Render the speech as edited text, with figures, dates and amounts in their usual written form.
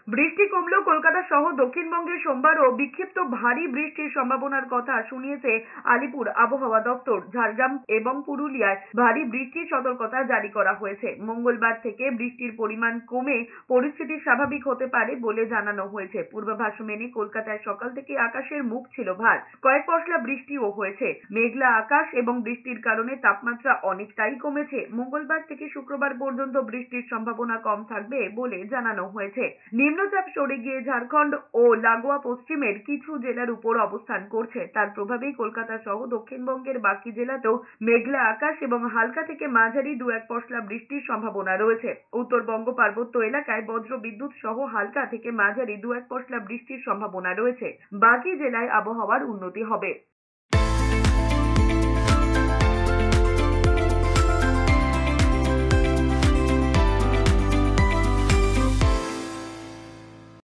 বৃষ্টি কমলেও কলকাতা সহ দক্ষিণবঙ্গে সোমবারও বিক্ষিপ্ত ভারী বৃষ্টির সম্ভাবনার কথা শুনিয়েছে আলিপুর আবহাওয়া দপ্তর। ঝাড়গ্রাম এবং পুরুলিয়ায় ভারী বৃষ্টির সতর্কতা জারি করা হয়েছে। মঙ্গলবার থেকে বৃষ্টির পরিমাণ কমে পরিস্থিতি স্বাভাবিক হতে পারে বলে জানানো হয়েছে। পূর্বাভাস মেনে কলকাতায় সকাল থেকে আকাশের মুখ ছিল ভার, কয়েক পশলা বৃষ্টিও হয়েছে। মেঘলা আকাশ এবং বৃষ্টির কারণে তাপমাত্রা অনেকটাই কমেছে। মঙ্গলবার থেকে শুক্রবার পর্যন্ত বৃষ্টির সম্ভাবনা কম থাকবে বলে জানানো হয়েছে। নিম্নচাপ সরে গিয়ে ঝাড়খণ্ড ও লাগোয়া পশ্চিমের কিছু জেলার উপর অবস্থান করছে। তার প্রভাবেই কলকাতা সহ দক্ষিণবঙ্গের বাকি জেলাতেও মেঘলা আকাশ এবং হালকা থেকে মাঝারি দু এক পশলা বৃষ্টির সম্ভাবনা রয়েছে। উত্তরবঙ্গ পার্বত্য এলাকায় বজ্র বিদ্যুৎ সহ হালকা থেকে মাঝারি দু এক পশলা বৃষ্টির সম্ভাবনা রয়েছে। বাকি জেলায় আবহাওয়ার উন্নতি হবে।